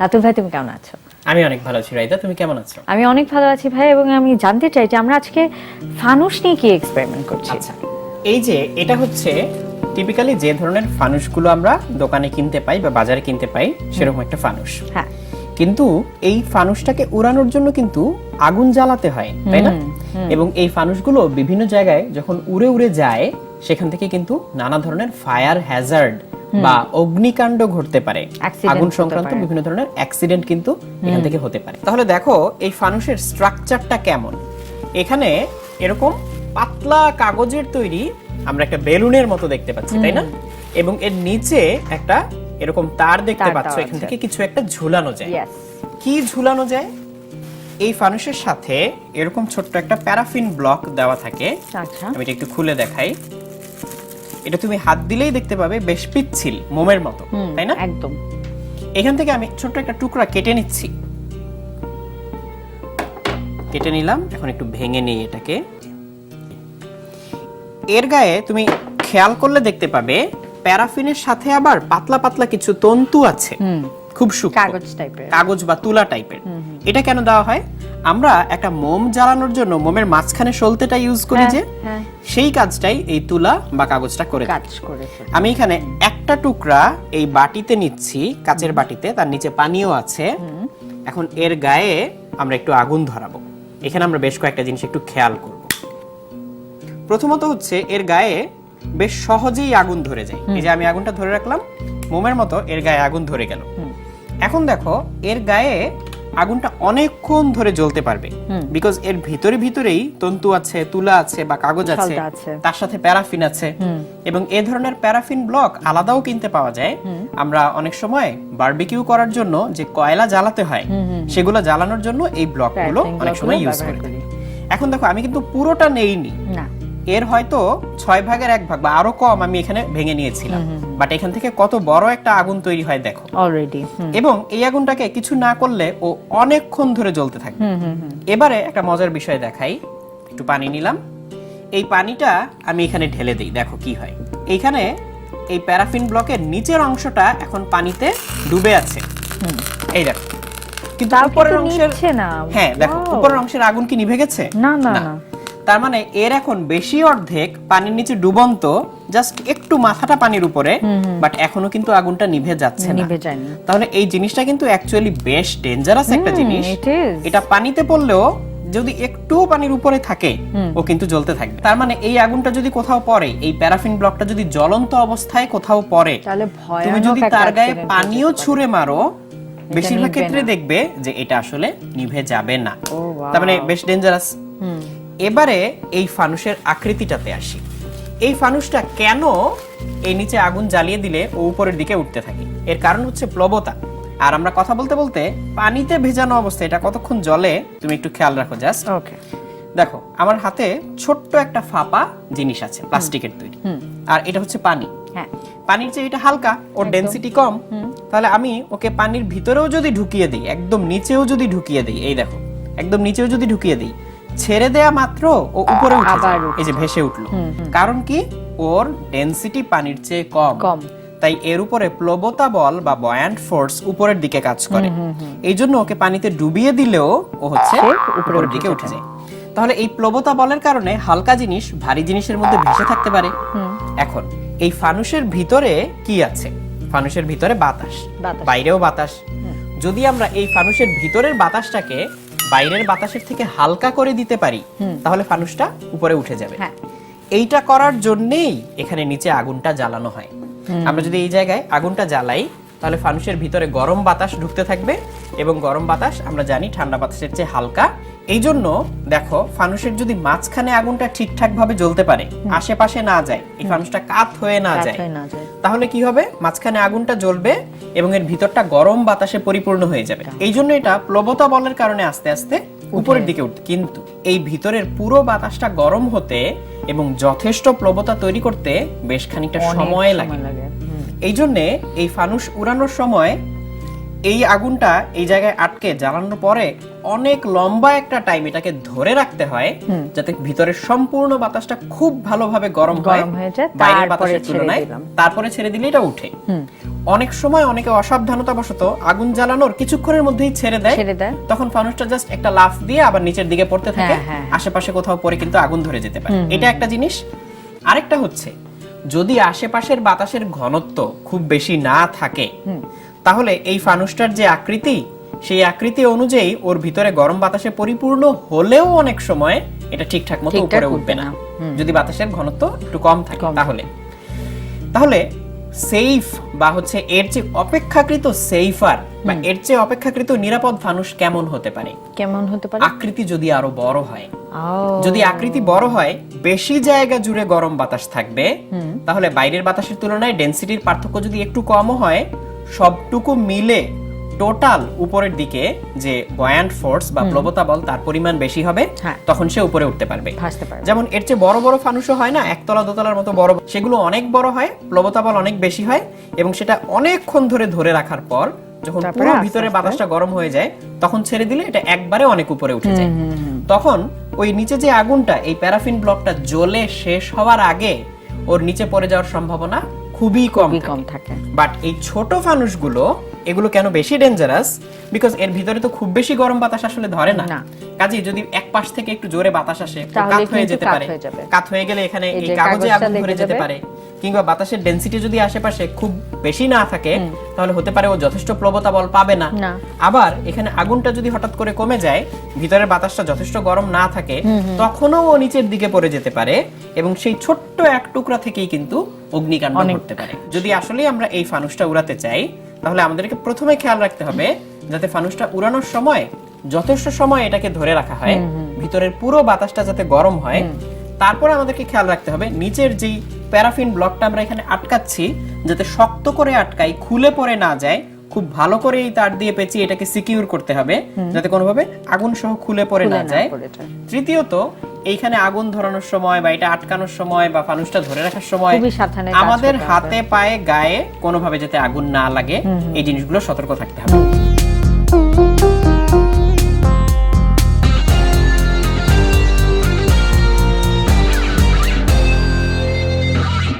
রাতুল ভাই তুমি কেমন আছো? আমি অনেক ভালো আছি। রাইদা, তুমি কেমন আছো? আমি অনেক ভালো আছি ভাই, এবং আমি জানতে চাই যে আমরা আজকে ফানুস নিয়ে কি এক্সপেরিমেন্ট করছি। আচ্ছা, এই যে এটা হচ্ছে টিপিক্যালি যে ধরনের ফানুসগুলো আমরা দোকানে কিনতে পাই বা বাজারে কিনতে পাই সেরকম একটা ফানুস। হ্যাঁ, কিন্তু এই ফানুসটাকে উড়ানোর জন্য কিন্তু আগুন জ্বালাতে হয়, তাই না? এবং এই ফানুসগুলো বিভিন্ন জায়গায় যখন উড়ে উড়ে যায় সেখান থেকে কিন্তু নানা ধরনের ফায়ার হ্যাজার্ড বা অগ্নিকাণ্ড ঘটতে পারে, Accident আগুন হতে সংক্রান্ত পারে। বিভিন্ন ধরনের অ্যাক্সিডেন্ট কিন্তু এখান থেকে হতে পারে। তাহলে দেখো এই ফানুসের স্ট্রাকচারটা কেমন। এখানে এরকম পাতলা কাগজের তৈরি আমরা একটা বেলুনের মতো দেখতে পাচ্ছি, তাই না? এবং এর নিচে একটা এরকম তার দেখতে তার পাচ্ছ, দেওয়া এখান আছে। থেকে কিছু একটা ঝুলানো যায়। Yes. কি ঝুলানো যায়? এই ফানুসের সাথে এরকম ছোট্ট একটা প্যারাফিন ব্লক দেওয়া থাকে। আচ্ছা। আমি এটা একটু খুলে দেখাই। এটা তুমি হাত দিলেই দেখতে পাবে বেশ পিচ্ছিল, মোমের মতো, তাই না? একদম। এখান থেকে আমি ছোট্ট একটা টুকরা কেটে নিচ্ছি। কেটে নিলাম, এখন একটু ভেঙে নিই এটাকে। এর গায়ে তুমি খেয়াল করলে দেখতে পাবে প্যারাফিনের সাথে আবার পাতলা পাতলা কিছু তন্তু আছে, খুব সূক্ষ্ম, কাগজ টাইপের। কাগজ বা তুলা টাইপের। এটা কেন দেওয়া হয়? আমরা একটা মোম জ্বালানোর জন্য মোমের মাঝখানে সলতেটা ইউজ করি, যে হ্যাঁ, সেই কাজটাই এই তুলা বা কাগজটা করে থাকে। কাজ করেছে। আমি এখানে একটা টুকরা এই বাটিতে নিচ্ছি, কাচের বাটিতে, তার নিচে পানিও আছে। এখন এর গায়ে আমরা একটু আগুন ধরাবো। এখানে আমরা বেশ কয়েকটা জিনিস একটু খেয়াল করব। প্রথমত হচ্ছে এর গায়ে বেশ সহজেই আগুন ধরে যায়। এই যে আমি আগুনটা ধরে রাখলাম, মোমের মতো এর গায়ে আগুন ধরে গেল। এখন দেখো এর গায়ে আগুনটা অনেকক্ষণ ধরে জ্বলতে পারবে, বিকজ এর ভিতরেই তন্তু আছে, তুলা আছে বা কাগজ আছে, সলতে আছে। তার সাথে প্যারাফিন আছে। এবং এ ধরনের প্যারাফিন ব্লক আলাদাও কিনতে পাওয়া যায়। আমরা অনেক সময় বারবিকিউ করার জন্য যে কয়লা জ্বালাতে হয়, সেগুলো জ্বালানোর জন্য এই ব্লকগুলো Paraffin অনেক সময় blockগুলো ইউজ ব্যবহার করি। করি। এখন দেখো আমি কিন্তু পুরোটা নেইনি, না, এর হয়তো 6 ভাগের 1 ভাগ বা আরো কম আমি এখানে ভেঙে নিয়েছিলাম। বাট এখান থেকে কত বড় একটা আগুন তৈরি হয় দেখো। অলরেডি। এবং এই আগুনটাকে কিছু না করলে ও অনেকক্ষণ ধরে জ্বলতে থাকবে। এবারে একটা মজার বিষয় দেখাই। একটু পানি নিলাম, এই পানিটা আমি এখানে ঢেলে দিই, দেখো কি হয়। এইখানে এই প্যারাফিন ব্লকের নিচের অংশটা এখন পানিতে ডুবে আছে, এই দেখো। কিন্তু তাও উপরের কিন্তু অংশের, নিচ্ছে না। হ্যাঁ দেখো, Wow. উপরের অংশের আগুন কি নিভে গেছে? না না না। তার মানে এর এখন বেশি অর্ধেক পানির নিচে ডুবন্ত, জাস্ট একটু মাথাটা পানির উপরে, বাট এখনো কিন্তু আগুনটা নিভে যাচ্ছে না। নিভে যায় না। তাহলে এই জিনিসটা কিন্তু অ্যাকচুয়ালি বেশ ডেঞ্জারাস একটা জিনিস। it is. এটা পানিতে পড়লেও যদি একটু পানির উপরে থাকে ও কিন্তু জ্বলতে থাকবে। তার মানে এই আগুনটা যদি কোথাও পড়ে, এই প্যারাফিন ব্লকটা যদি জ্বলন্ত অবস্থায় কোথাও পড়ে, তাহলে তুমি ভয়ানক যদি একটা তার গায়ে accident পানিও হতে পারে। ছুঁড়ে মারো, বেশিরভাগ নিভবে ক্ষেত্রে না। দেখবে যে এটা আসলে নিভে যাবে না। Oh, wow. তার মানে বেশ ডেঞ্জারাস। এবারে এই ফানুসের আকৃতিটাতে আসি। এই ফানুসটা কেন এই নিচে আগুন জ্বালিয়ে দিলে ও উপরের দিকে উঠতে থাকে? এর কারণ হচ্ছে প্লবতা। আর আমরা কথা বলতে বলতে পানিতে ভেজানো অবস্থায় এটা কতক্ষণ জ্বলে তুমি একটু খেয়াল রাখো জাস্ট। ওকে। দেখো আমার হাতে ছোট্ট একটা ফাঁপা জিনিস আছে, প্লাস্টিকের তৈরি, আর এটা হচ্ছে পানি। হ্যাঁ, পানির চেয়ে এটা হালকা, ওর ডেনসিটি কম। তাহলে আমি ওকে পানির ভিতরেও যদি ঢুকিয়ে দিই, একদম নিচেও যদি ঢুকিয়ে দিই, এই দেখো একদম নিচেও যদি ঢুকিয়ে দিই, ছেড়ে দেয়া মাত্র ও উপরে উঠে আবার যায়, এই যে ভেসে উঠলো। কারণ কি? ওর ডেনসিটি পানির চেয়ে কম। কম। তাই এর উপরে প্লবতা বল বা বয়ান্ট ফোর্স উপরের দিকে কাজ করে। এই জন্য ওকে পানিতে ডুবিয়ে দিলেও ও হচ্ছে উপরের দিকে উঠে যায়। তাহলে এই প্লবতা বলের কারণে হালকা জিনিস ভারী জিনিসের মধ্যে ভেসে থাকতে পারে। এখন এই ফানুসের ভিতরে কি আছে? ফানুসের ভিতরে বাতাস, বাতাস। বাইরেও বাতাস। যদি আমরা এই ফানুসের ভিতরের বাতাসটাকে বাইরের বাতাসের থেকে হালকা করে দিতে পারি, তাহলে ফানুসটা উপরে উঠে যাবে। হ্যাঁ। এইটা করার জন্যেই এখানে নিচে আগুনটা জ্বালানো হয়। আমরা যদি এই জায়গায় আগুনটা জ্বালাই, তাহলে ফানুসের ভিতরে গরম বাতাস ঢুকতে থাকবে, এবং গরম বাতাস আমরা জানি ঠান্ডা বাতাসের চেয়ে হালকা। এই জন্য দেখো ফানুসের যদি মাঝখানে আগুনটা ঠিকঠাক ভাবে জ্বলতে পারে, আশেপাশে না যায়, এই ফানুসটা কাত হয়ে না যায়, তাহলে কি হবে? মাঝখানে আগুনটা জ্বলবে এবং এর ভিতরটা গরম বাতাসে পরিপূর্ণ হয়ে যাবে। এই জন্য এটা প্লবতা বলের কারণে আস্তে আস্তে উপরের দিকে উঠে। কিন্তু এই ভিতরের পুরো বাতাসটা গরম হতে এবং যথেষ্ট প্লবতা তৈরি করতে বেশ খানিকটা সময় লাগে। এই জন্য এই ফানুস উড়ানোর সময় এই আগুনটা এই জায়গায় আটকে জ্বালানোর পরে অনেক লম্বা একটা টাইম এটাকে ধরে রাখতে হয় যাতে ভিতরের সম্পূর্ণ বাতাসটা খুব ভালোভাবে গরম গরম হয়ে যায়, বাইরের তারপরে বাতাসের ছেড়ে তুলনায়। দিলাম। তারপরে ছেড়ে দিলে এটা উঠে। অনেক সময় অনেকে অসাবধানতাবশত আগুন জ্বালানোর কিছুক্ষণের মধ্যেই ছেড়ে দেয়, তখন ফানুসটা জাস্ট একটা লাফ দিয়ে আবার নিচের দিকে পড়তে থাকে, আশেপাশে কোথাও পড়ে কিন্তু আগুন ধরে যেতে পারে। এটা একটা জিনিস। আরেকটা হচ্ছে, যদি আশেপাশের বাতাসের ঘনত্ব খুব বেশি না থাকে, তাহলে এই ফানুসটার যে আকৃতি, সেই আকৃতি অনুযায়ী ওর ভিতরে গরম বাতাসে পরিপূর্ণ হলেও অনেক সময় এটা ঠিকঠাক মতো উপরে উঠবে না, যদি বাতাসের ঘনত্ব একটু কম থাকে। তাহলে সেফ বা হচ্ছে এর চেয়ে অপেক্ষাকৃত সেফার বা এর চেয়ে অপেক্ষাকৃত নিরাপদ ফানুস কেমন হতে পারে? আকৃতি যদি আরো বড় হয়। যদি আকৃতি বড় হয়, বেশি জায়গা জুড়ে গরম বাতাস থাকবে, তাহলে বাইরের বাতাসের তুলনায় ডেনসিটির পার্থক্য যদি একটু কমও হয়, সবটুকু মিলে টোটাল উপরের দিকে যে বয়ান্ট ফোর্স বা প্লবতা বল তার পরিমাণ বেশি হবে, তখন সে উপরে উঠতে পারবে। যেমন এর চেয়ে বড় বড় ফানুসও হয় না, একতলা দোতলার মতো বড়, সেগুলো অনেক বড় হয়, প্লবতা বল অনেক বেশি হয়, এবং সেটা অনেকক্ষণ ধরে রাখার পর যখন পুরো ভিতরে বাতাসটা গরম হয়ে যায়, তখন ছেড়ে দিলে এটা একবারে অনেক উপরে উঠে যায়। তখন ওই নিচে যে আগুনটা, এই প্যারাফিন ব্লকটা জ্বলে শেষ হওয়ার আগে ওর নিচে পড়ে যাওয়ার সম্ভাবনা খুবই কম থাকে। বাট এই ছোট ফানুসগুলো, এগুলো কেন বেশি ডেঞ্জারাস? বিকজ এর ভিতরে তো খুব বেশি গরম বাতাস আসলে ধরে না। কাজে যদি এক পাশ থেকে একটু জোরে বাতাস আসে, কাত হয়ে যেতে পারে। কাত হয়ে গেলে এখানে এই কাগজে আগুন ধরে যেতে পারে, কিংবা বাতাসের ডেনসিটি যদি আশেপাশে খুব বেশি না থাকে, তাহলে হতে পারে ও যথেষ্ট প্লবতা বল পাবে না। আবার এখানে আগুনটা যদি হঠাৎ করে কমে যায়, ভিতরের বাতাসটা যথেষ্ট গরম না থাকে, তখনও ও নিচের দিকে পড়ে যেতে পারে, এবং সেই ছোট্ট এক টুকরা থেকেই কিন্তু অগ্নিকাণ্ড ঘটতে পারে। যদি আসলে আমরা এই ফানুসটা উড়াতে চাই, তাহলে আমাদেরকে প্রথমে খেয়াল রাখতে হবে যাতে ফানুসটা উড়ানোর সময় যথেষ্ট সময় এটাকে ধরে রাখা হয়, ভিতরের পুরো বাতাসটা যাতে গরম হয়। তারপরে আমাদেরকে খেয়াল রাখতে হবে নিচের যেই প্যারাফিন ব্লকটা আমরা এখানে আটকাচ্ছি, যাতে শক্ত করে আটকাই, খুলে পড়ে না যায়। খুব ভালো করে এই তার দিয়ে পেঁচিয়ে এটাকে সিকিউর করতে হবে, যাতে কোনোভাবে আগুন সহ খুলে পড়ে না যায়। তৃতীয়ত, এইখানে আগুন ধরানোর সময় বা এটা আটকানোর সময় বা ফানুসটা ধরে রাখার সময় আমাদের হাতে পায়ে গায়ে কোনোভাবে যাতে আগুন না লাগে, এই জিনিসগুলো সতর্ক থাকতে হবে।